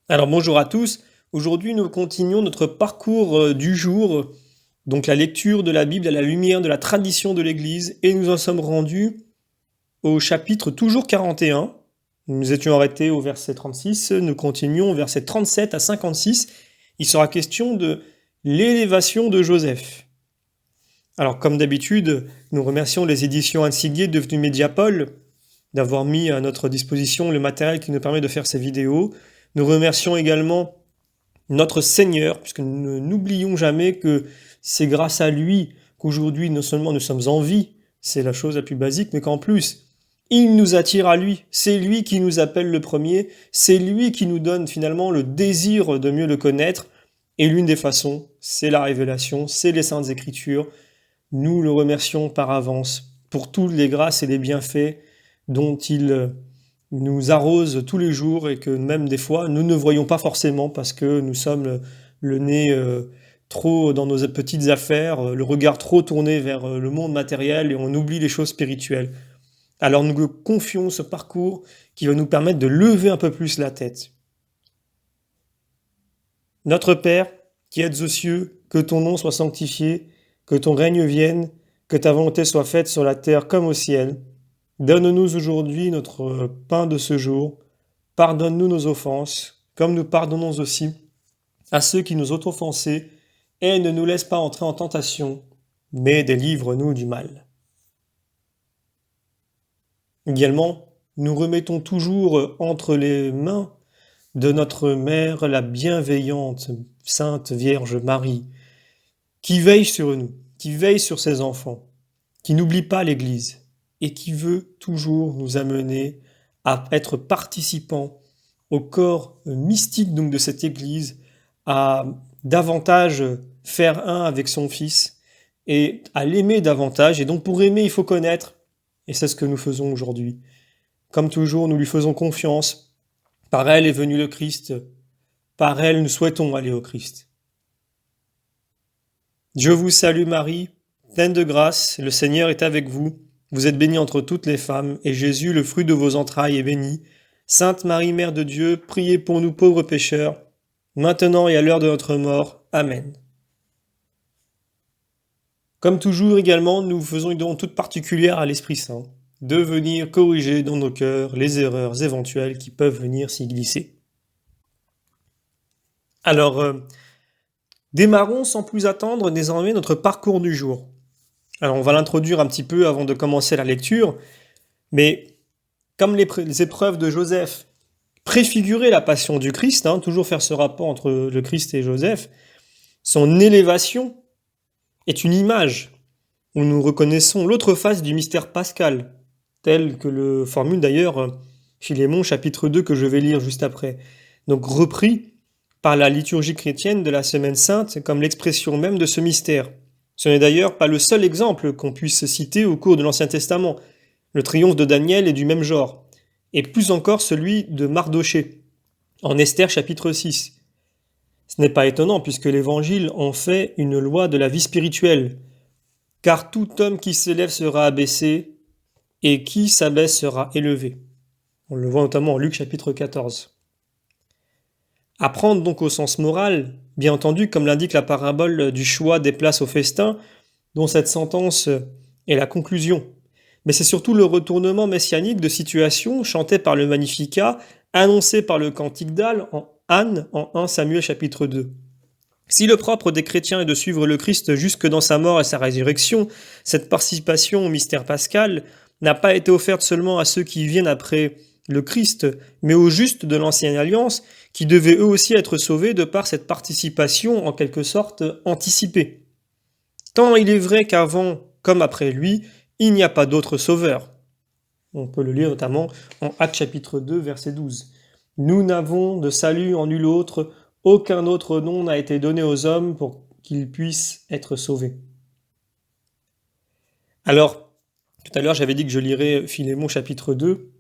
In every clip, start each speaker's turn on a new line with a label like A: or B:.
A: Alors bonjour à tous. Aujourd'hui, nous continuons notre parcours du jour, donc la lecture de la Bible à la lumière de la tradition de l'Église, et nous en sommes rendus au chapitre toujours 41. Nous étions arrêtés au verset 36, nous continuons au verset 37 à 56. Il sera question de l'élévation de Joseph. Alors comme d'habitude, nous remercions les éditions Ansigier devenues Mediapol d'avoir mis à notre disposition le matériel qui nous permet de faire ces vidéos. Nous remercions également notre Seigneur, puisque nous n'oublions jamais que c'est grâce à lui qu'aujourd'hui non seulement nous sommes en vie, c'est la chose la plus basique, mais qu'en plus, il nous attire à lui, c'est lui qui nous appelle le premier, c'est lui qui nous donne finalement le désir de mieux le connaître, et l'une des façons, c'est la révélation, c'est les Saintes Écritures. Nous le remercions par avance pour toutes les grâces et les bienfaits dont il nous arrose tous les jours et que même des fois nous ne voyons pas forcément parce que nous sommes le nez trop dans nos petites affaires, le regard trop tourné vers le monde matériel et on oublie les choses spirituelles. Alors nous confions ce parcours qui va nous permettre de lever un peu plus la tête. Notre Père, qui êtes aux cieux, que ton nom soit sanctifié, que ton règne vienne, que ta volonté soit faite sur la terre comme au ciel. Donne-nous aujourd'hui notre pain de ce jour. Pardonne-nous nos offenses, comme nous pardonnons aussi à ceux qui nous ont offensés, et ne nous laisse pas entrer en tentation, mais délivre-nous du mal. Également, nous remettons toujours entre les mains de notre Mère, la bienveillante Sainte Vierge Marie, qui veille sur nous, qui veille sur ses enfants, qui n'oublie pas l'Église et qui veut toujours nous amener à être participants au corps mystique donc de cette Église, à davantage faire un avec son Fils et à l'aimer davantage. Et donc pour aimer, il faut connaître, et c'est ce que nous faisons aujourd'hui. Comme toujours, nous lui faisons confiance. Par elle est venu le Christ. Par elle, nous souhaitons aller au Christ. Je vous salue Marie, pleine de grâce, le Seigneur est avec vous. Vous êtes bénie entre toutes les femmes, et Jésus, le fruit de vos entrailles, est béni. Sainte Marie, Mère de Dieu, priez pour nous pauvres pécheurs, maintenant et à l'heure de notre mort. Amen. Comme toujours également, nous faisons une demande toute particulière à l'Esprit Saint, de venir corriger dans nos cœurs les erreurs éventuelles qui peuvent venir s'y glisser. Alors, démarrons sans plus attendre désormais notre parcours du jour. Alors on va l'introduire un petit peu avant de commencer la lecture, mais comme les épreuves de Joseph préfiguraient la passion du Christ, toujours faire ce rapport entre le Christ et Joseph, son élévation est une image où nous reconnaissons l'autre face du mystère pascal, tel que le formule d'ailleurs Philémon chapitre 2 que je vais lire juste après. Donc repris par la liturgie chrétienne de la Semaine Sainte comme l'expression même de ce mystère. Ce n'est d'ailleurs pas le seul exemple qu'on puisse citer au cours de l'Ancien Testament. Le triomphe de Daniel est du même genre, et plus encore celui de Mardochée, en Esther chapitre 6. Ce n'est pas étonnant puisque l'Évangile en fait une loi de la vie spirituelle, car tout homme qui s'élève sera abaissé, et qui s'abaisse sera élevé. On le voit notamment en Luc chapitre 14. À prendre donc au sens moral, bien entendu, comme l'indique la parabole du choix des places au festin, dont cette sentence est la conclusion. Mais c'est surtout le retournement messianique de situation chanté par le Magnificat, annoncé par le cantique d'Anne en 1 Samuel chapitre 2. Si le propre des chrétiens est de suivre le Christ jusque dans sa mort et sa résurrection, cette participation au mystère pascal n'a pas été offerte seulement à ceux qui viennent après le Christ, mais aux justes de l'ancienne alliance, qui devaient eux aussi être sauvés de par cette participation en quelque sorte anticipée. Tant il est vrai qu'avant comme après lui, il n'y a pas d'autre sauveur. On peut le lire notamment en Actes chapitre 2, verset 12. Nous n'avons de salut en nul autre, aucun autre nom n'a été donné aux hommes pour qu'ils puissent être sauvés. Alors, tout à l'heure j'avais dit que je lirais Philémon chapitre 2.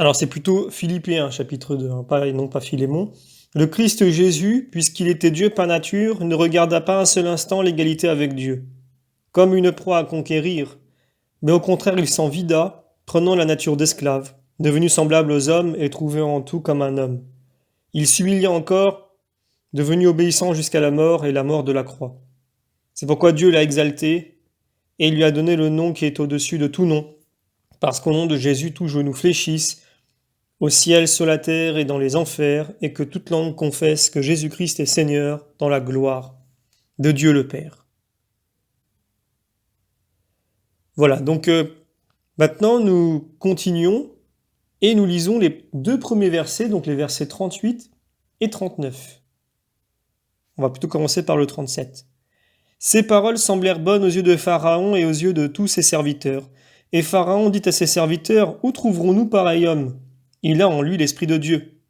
A: Alors c'est plutôt Philippiens chapitre 2, non pas Philémon. Le Christ Jésus, puisqu'il était Dieu par nature, ne regarda pas un seul instant l'égalité avec Dieu, comme une proie à conquérir, mais au contraire il s'en vida, prenant la nature d'esclave, devenu semblable aux hommes et trouvé en tout comme un homme. Il s'humilia encore, devenu obéissant jusqu'à la mort et la mort de la croix. C'est pourquoi Dieu l'a exalté et il lui a donné le nom qui est au-dessus de tout nom, parce qu'au nom de Jésus tout genou fléchisse, au ciel, sur la terre et dans les enfers, et que toute langue confesse que Jésus-Christ est Seigneur dans la gloire de Dieu le Père. Voilà, donc maintenant nous continuons et nous lisons les deux premiers versets, donc les versets 38 et 39. On va plutôt commencer par le 37. Ces paroles semblèrent bonnes aux yeux de Pharaon et aux yeux de tous ses serviteurs. Et Pharaon dit à ses serviteurs, « Où trouverons-nous pareil homme ? Il a en lui l'Esprit de Dieu. »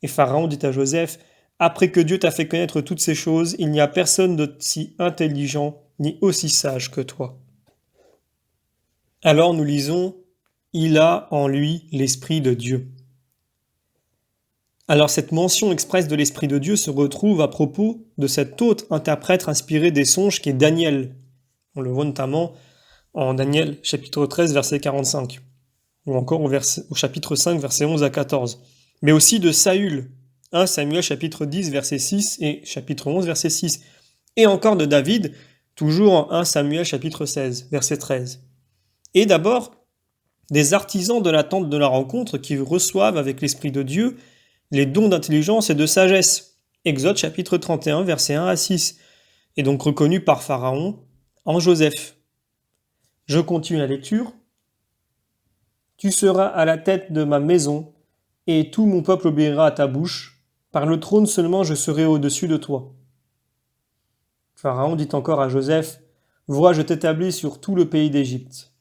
A: Et Pharaon dit à Joseph, « Après que Dieu t'a fait connaître toutes ces choses, il n'y a personne de si intelligent ni aussi sage que toi. » Alors nous lisons, « Il a en lui l'Esprit de Dieu. » Alors cette mention expresse de l'Esprit de Dieu se retrouve à propos de cet autre interprète inspiré des songes qui est Daniel. On le voit notamment en Daniel chapitre 13 verset 45, ou encore au chapitre 5 verset 11 à 14, mais aussi de Saül, 1 Samuel chapitre 10 verset 6 et chapitre 11 verset 6, et encore de David, toujours en 1 Samuel chapitre 16 verset 13. Et d'abord, des artisans de la tente de la rencontre qui reçoivent avec l'Esprit de Dieu les dons d'intelligence et de sagesse. Exode chapitre 31, versets 1 à 6, et donc reconnu par Pharaon en Joseph. Je continue la lecture. « Tu seras à la tête de ma maison, et tout mon peuple obéira à ta bouche. Par le trône seulement je serai au-dessus de toi. » Pharaon dit encore à Joseph, « Vois, je t'établis sur tout le pays d'Égypte. »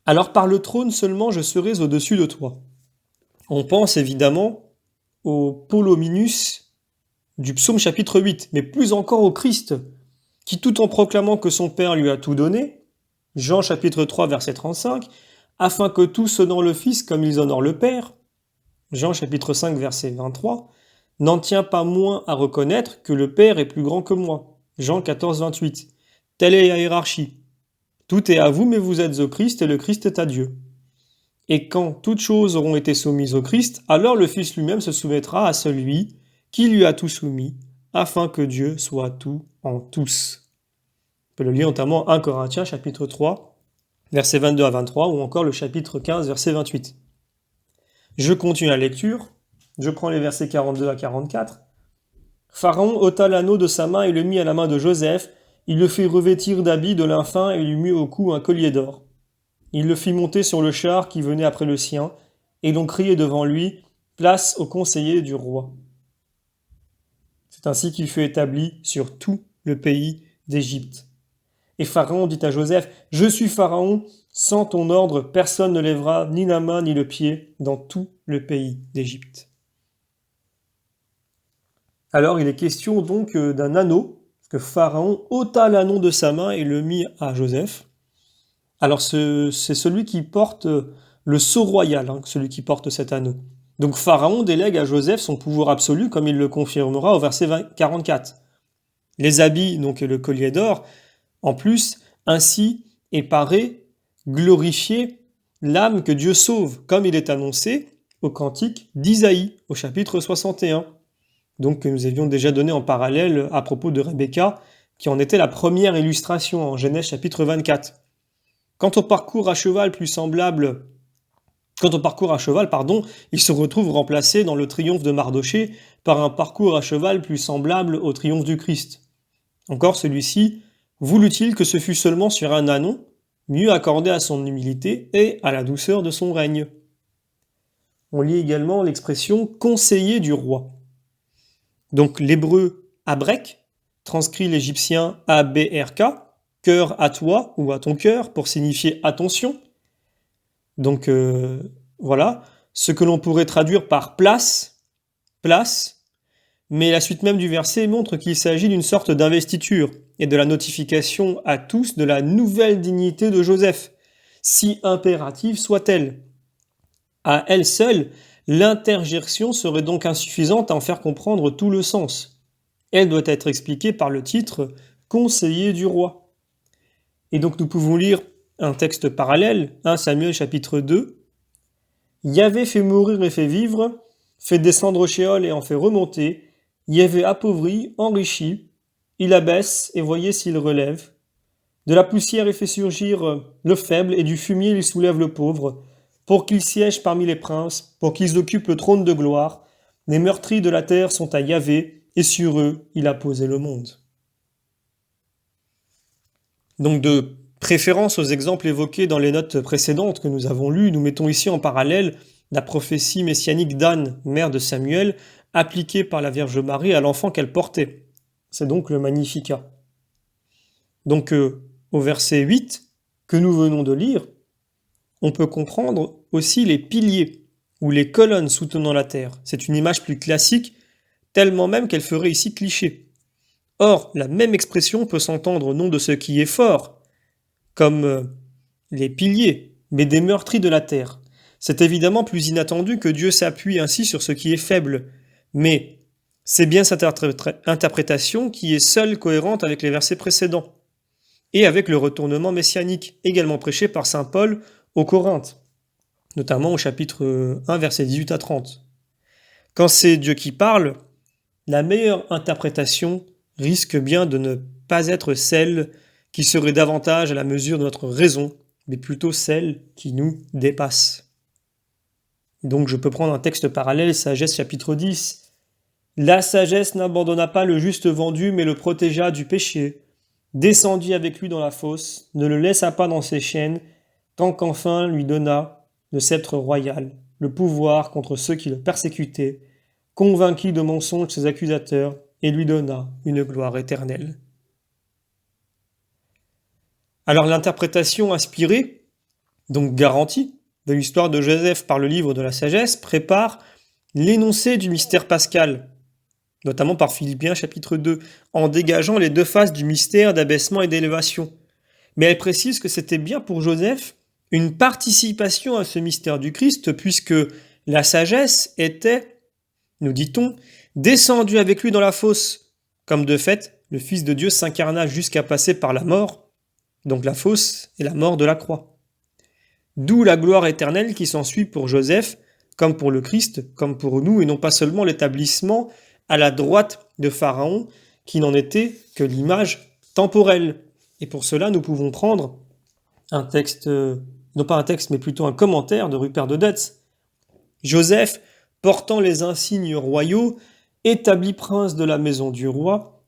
A: Alors par le trône seulement je serai au-dessus de toi. On pense évidemment au Polominus du psaume chapitre 8, mais plus encore au Christ, qui tout en proclamant que son Père lui a tout donné, Jean chapitre 3 verset 35, afin que tous honorent le Fils comme ils honorent le Père, Jean chapitre 5 verset 23, n'en tient pas moins à reconnaître que le Père est plus grand que moi, Jean 14 28. Telle est la hiérarchie. Tout est à vous, mais vous êtes au Christ et le Christ est à Dieu. Et quand toutes choses auront été soumises au Christ, alors le Fils lui-même se soumettra à celui qui lui a tout soumis, afin que Dieu soit tout en tous. On peut le lire notamment 1 Corinthiens chapitre 3, versets 22 à 23, ou encore le chapitre 15, verset 28. Je continue la lecture, je prends les versets 42 à 44. Pharaon ôta l'anneau de sa main et le mit à la main de Joseph, il le fit revêtir d'habits de lin fin et lui mit au cou un collier d'or. Il le fit monter sur le char qui venait après le sien, et l'on criait devant lui, « Place au conseiller du roi. » C'est ainsi qu'il fut établi sur tout le pays d'Égypte. Et Pharaon dit à Joseph, « Je suis Pharaon, sans ton ordre, personne ne lèvera ni la main ni le pied dans tout le pays d'Égypte. » Alors il est question donc d'un anneau, parce que Pharaon ôta l'anneau de sa main et le mit à Joseph. Alors c'est celui qui porte le sceau royal, celui qui porte cet anneau. Donc Pharaon délègue à Joseph son pouvoir absolu, comme il le confirmera au verset 44. Les habits, donc et le collier d'or, en plus, ainsi est paré, glorifié, l'âme que Dieu sauve, comme il est annoncé au cantique d'Isaïe, au chapitre 61. Donc que nous avions déjà donné en parallèle à propos de Rebecca, qui en était la première illustration en Genèse chapitre 24. Quant au parcours à cheval, il se retrouve remplacé dans le triomphe de Mardochée par un parcours à cheval plus semblable au triomphe du Christ. Encore celui-ci voulut-il que ce fût seulement sur un ânon, mieux accordé à son humilité et à la douceur de son règne. On lit également l'expression « conseiller du roi ». Donc l'hébreu « abrek » transcrit l'égyptien « abrk », cœur à toi ou à ton cœur pour signifier attention. Donc voilà, ce que l'on pourrait traduire par place, mais la suite même du verset montre qu'il s'agit d'une sorte d'investiture et de la notification à tous de la nouvelle dignité de Joseph, si impérative soit-elle. À elle seule, l'interjection serait donc insuffisante à en faire comprendre tout le sens. Elle doit être expliquée par le titre « conseiller du roi ». Et donc nous pouvons lire un texte parallèle, 1 Samuel chapitre 2. Yahvé fait mourir et fait vivre, fait descendre au Sheol et en fait remonter. Yahvé appauvrit, enrichit, il abaisse et voyez s'il relève. De la poussière il fait surgir le faible et du fumier il soulève le pauvre, pour qu'ils siègent parmi les princes, pour qu'ils occupent le trône de gloire. Les meurtris de la terre sont à Yahvé, et sur eux il a posé le monde. Donc de préférence aux exemples évoqués dans les notes précédentes que nous avons lues, nous mettons ici en parallèle la prophétie messianique d'Anne, mère de Samuel, appliquée par la Vierge Marie à l'enfant qu'elle portait. C'est donc le Magnificat. Donc au verset 8 que nous venons de lire, on peut comprendre aussi les piliers ou les colonnes soutenant la terre. C'est une image plus classique, tellement même qu'elle ferait ici cliché. Or, la même expression peut s'entendre au nom de ce qui est fort, comme les piliers, mais des meurtris de la terre. C'est évidemment plus inattendu que Dieu s'appuie ainsi sur ce qui est faible, mais c'est bien cette interprétation qui est seule cohérente avec les versets précédents, et avec le retournement messianique, également prêché par saint Paul aux Corinthes, notamment au chapitre 1, versets 18 à 30. Quand c'est Dieu qui parle, la meilleure interprétation risque bien de ne pas être celle qui serait davantage à la mesure de notre raison, mais plutôt celle qui nous dépasse. Donc je peux prendre un texte parallèle, Sagesse chapitre 10. La sagesse n'abandonna pas le juste vendu, mais le protégea du péché, descendit avec lui dans la fosse, ne le laissa pas dans ses chaînes, tant qu'enfin lui donna le sceptre royal, le pouvoir contre ceux qui le persécutaient, convainquit de mensonges ses accusateurs, et lui donna une gloire éternelle. Alors l'interprétation inspirée, donc garantie, de l'histoire de Joseph par le livre de la sagesse prépare l'énoncé du mystère pascal, notamment par Philippiens chapitre 2, en dégageant les deux faces du mystère d'abaissement et d'élévation. Mais elle précise que c'était bien pour Joseph une participation à ce mystère du Christ, puisque la sagesse était, nous dit-on, descendue avec lui dans la fosse, comme de fait, le Fils de Dieu s'incarna jusqu'à passer par la mort, donc la fosse et la mort de la croix. D'où la gloire éternelle qui s'ensuit pour Joseph, comme pour le Christ, comme pour nous, et non pas seulement l'établissement à la droite de Pharaon, qui n'en était que l'image temporelle. Et pour cela, nous pouvons prendre un texte, non pas un texte, mais plutôt un commentaire de Rupert de Detz. Joseph, portant les insignes royaux, établi prince de la maison du roi,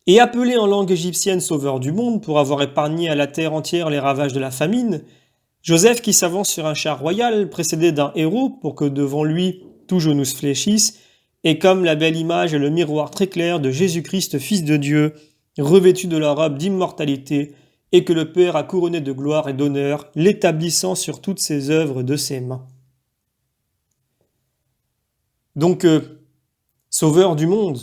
A: et appelé en langue égyptienne sauveur du monde pour avoir épargné à la terre entière les ravages de la famine, Joseph qui s'avance sur un char royal précédé d'un héros pour que devant lui tout genou se fléchisse, est comme la belle image et le miroir très clair de Jésus-Christ, Fils de Dieu, revêtu de la robe d'immortalité, et que le Père a couronné de gloire et d'honneur, l'établissant sur toutes ses œuvres de ses mains. Donc, sauveur du monde,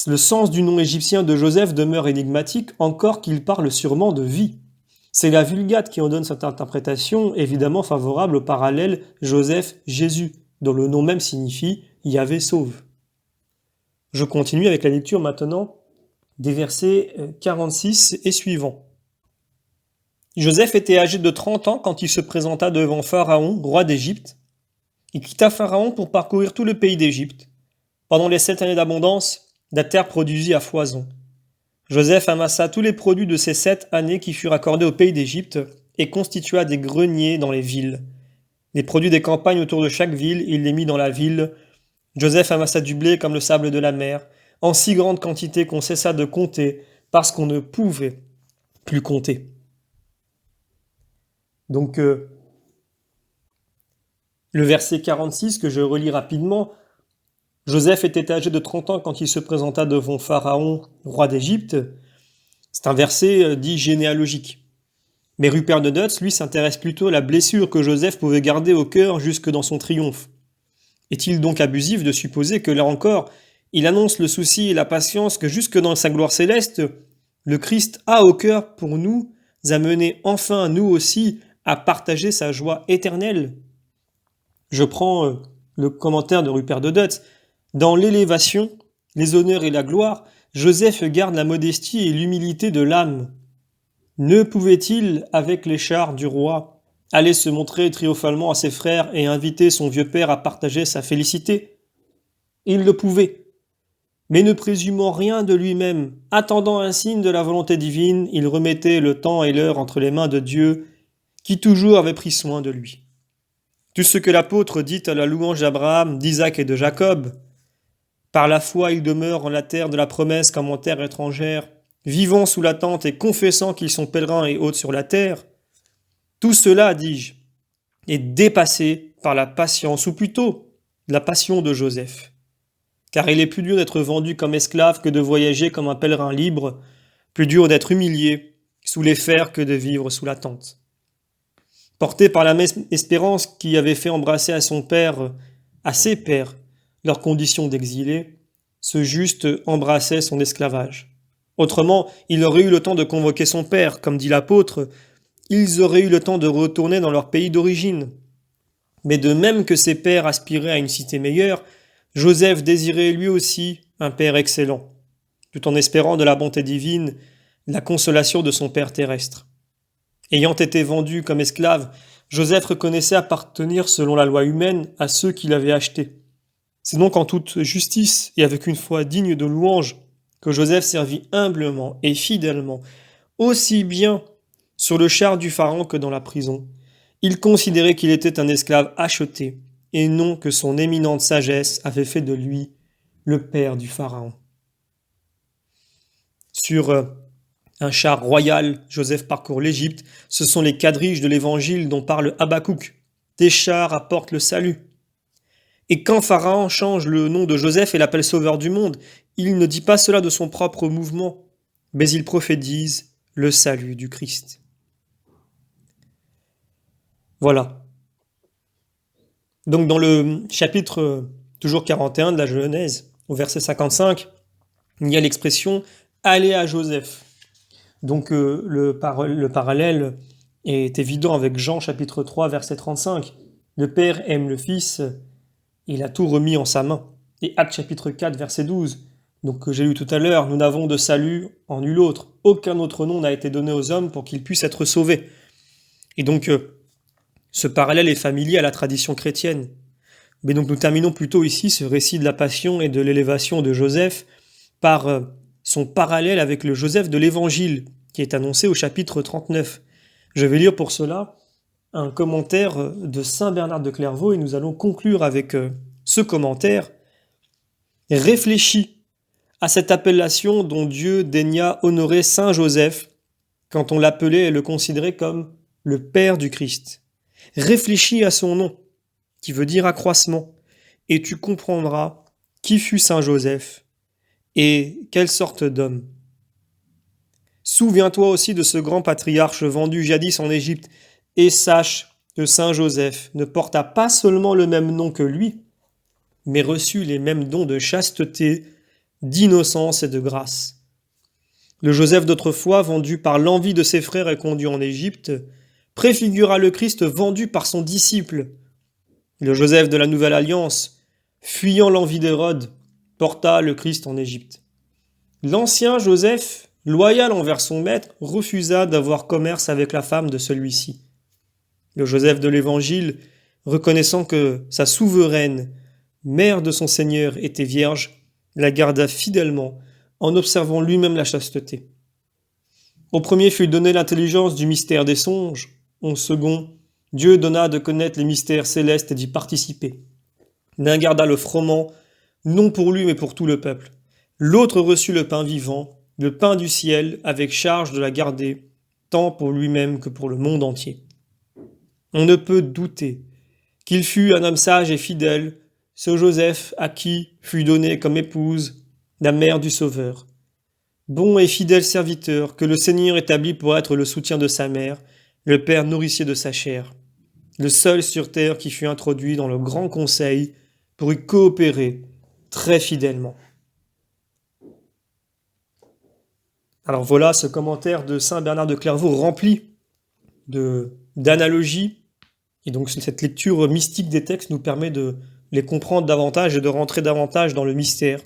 A: le sens du nom égyptien de Joseph demeure énigmatique, encore qu'il parle sûrement de vie. C'est la Vulgate qui en donne cette interprétation, évidemment favorable au parallèle Joseph-Jésus, dont le nom même signifie Yahvé sauve. Je continue avec la lecture maintenant des versets 46 et suivants. Joseph était âgé de 30 ans quand il se présenta devant Pharaon, roi d'Égypte. Il quitta Pharaon pour parcourir tout le pays d'Égypte. Pendant les 7 années d'abondance, la terre produisit à foison. Joseph amassa tous les produits de ces 7 années qui furent accordés au pays d'Égypte et constitua des greniers dans les villes. Les produits des campagnes autour de chaque ville, il les mit dans la ville. Joseph amassa du blé comme le sable de la mer, en si grande quantité qu'on cessa de compter, parce qu'on ne pouvait plus compter. Donc, le verset 46 que je relis rapidement, Joseph était âgé de 30 ans quand il se présenta devant Pharaon, roi d'Égypte. C'est un verset dit généalogique. Mais Rupert de Detz, lui, s'intéresse plutôt à la blessure que Joseph pouvait garder au cœur jusque dans son triomphe. Est-il donc abusif de supposer que là encore, il annonce le souci et la patience que jusque dans sa gloire céleste, le Christ a au cœur pour nous amener enfin nous aussi à partager sa joie éternelle? Je prends le commentaire de Rupert de Detz. Dans l'élévation, les honneurs et la gloire, Joseph garde la modestie et l'humilité de l'âme. Ne pouvait-il, avec les chars du roi, aller se montrer triomphalement à ses frères et inviter son vieux père à partager sa félicité? Il le pouvait. Mais ne présumant rien de lui-même, attendant un signe de la volonté divine, il remettait le temps et l'heure entre les mains de Dieu, qui toujours avait pris soin de lui. Tout ce que l'apôtre dit à la louange d'Abraham, d'Isaac et de Jacob, par la foi ils demeurent en la terre de la promesse comme en terre étrangère, vivant sous l'attente et confessant qu'ils sont pèlerins et hôtes sur la terre, tout cela, dis-je, est dépassé par la patience, ou plutôt la passion de Joseph. Car il est plus dur d'être vendu comme esclave que de voyager comme un pèlerin libre, plus dur d'être humilié sous les fers que de vivre sous la tente. Porté par la même espérance qui avait fait embrasser à son père, à ses pères, leur condition d'exilé, ce juste embrassait son esclavage. Autrement, il aurait eu le temps de convoquer son père, comme dit l'apôtre, ils auraient eu le temps de retourner dans leur pays d'origine. Mais de même que ses pères aspiraient à une cité meilleure, Joseph désirait lui aussi un père excellent, tout en espérant de la bonté divine la consolation de son père terrestre. Ayant été vendu comme esclave, Joseph reconnaissait appartenir selon la loi humaine à ceux qui l'avaient acheté. C'est donc en toute justice et avec une foi digne de louange que Joseph servit humblement et fidèlement, aussi bien sur le char du pharaon que dans la prison. Il considérait qu'il était un esclave acheté, et non que son éminente sagesse avait fait de lui le père du pharaon. Sur un char royal, Joseph parcourt l'Égypte. Ce sont les quadriges de l'évangile dont parle Habakkuk. Des chars apportent le salut. Et quand Pharaon change le nom de Joseph et l'appelle sauveur du monde, il ne dit pas cela de son propre mouvement, mais il prophétise le salut du Christ. Voilà. Donc dans le chapitre toujours 41 de la Genèse, au verset 55, il y a l'expression « aller à Joseph ». Donc le parallèle est évident avec Jean chapitre 3 verset 35. Le Père aime le Fils, il a tout remis en sa main. Et Actes chapitre 4 verset 12. Donc que j'ai lu tout à l'heure, nous n'avons de salut en nul autre. Aucun autre nom n'a été donné aux hommes pour qu'ils puissent être sauvés. Et donc ce parallèle est familier à la tradition chrétienne. Mais donc nous terminons plutôt ici ce récit de la passion et de l'élévation de Joseph par son parallèle avec le Joseph de l'Évangile, qui est annoncé au chapitre 39. Je vais lire pour cela un commentaire de saint Bernard de Clairvaux et nous allons conclure avec ce commentaire. Réfléchis à cette appellation dont Dieu daigna honorer saint Joseph quand on l'appelait et le considérait comme le Père du Christ. Réfléchis à son nom, qui veut dire accroissement, et tu comprendras qui fut saint Joseph et quelle sorte d'homme. Souviens-toi aussi de ce grand patriarche vendu jadis en Égypte, et sache que saint Joseph ne porta pas seulement le même nom que lui, mais reçut les mêmes dons de chasteté, d'innocence et de grâce. Le Joseph d'autrefois, vendu par l'envie de ses frères et conduit en Égypte, préfigura le Christ vendu par son disciple. Le Joseph de la Nouvelle Alliance, fuyant l'envie d'Hérode, porta le Christ en Égypte. L'ancien Joseph, loyal envers son maître, refusa d'avoir commerce avec la femme de celui-ci. Le Joseph de l'Évangile, reconnaissant que sa souveraine, mère de son Seigneur, était vierge, la garda fidèlement en observant lui-même la chasteté. Au premier fut donnée l'intelligence du mystère des songes, au second, Dieu donna de connaître les mystères célestes et d'y participer. L'un garda le froment, non pour lui mais pour tout le peuple. L'autre reçut le pain vivant, le pain du ciel, avec charge de la garder, tant pour lui-même que pour le monde entier. On ne peut douter qu'il fut un homme sage et fidèle, ce Joseph à qui fut donné comme épouse la mère du Sauveur. Bon et fidèle serviteur que le Seigneur établit pour être le soutien de sa mère, le père nourricier de sa chair, le seul sur terre qui fut introduit dans le grand conseil pour y coopérer très fidèlement. Alors voilà ce commentaire de saint Bernard de Clairvaux rempli d'analogies, et donc cette lecture mystique des textes nous permet de les comprendre davantage et de rentrer davantage dans le mystère.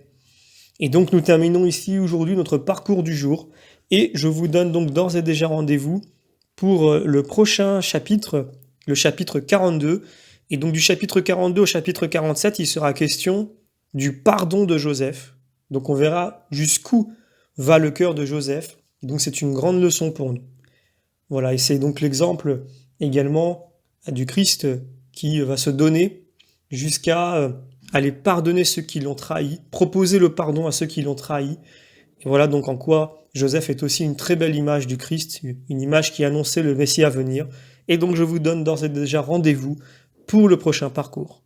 A: Et donc nous terminons ici aujourd'hui notre parcours du jour Et je vous donne donc d'ores et déjà rendez-vous pour le prochain chapitre, le chapitre 42. Et donc du chapitre 42 au chapitre 47, il sera question du pardon de Joseph. Donc on verra jusqu'où va le cœur de Joseph. Et donc c'est une grande leçon pour nous. Voilà, et c'est donc l'exemple également du Christ qui va se donner jusqu'à aller pardonner ceux qui l'ont trahi, proposer le pardon à ceux qui l'ont trahi. Et voilà donc en quoi Joseph est aussi une très belle image du Christ, une image qui annonçait le Messie à venir. Et donc je vous donne d'ores et déjà rendez-vous pour le prochain parcours.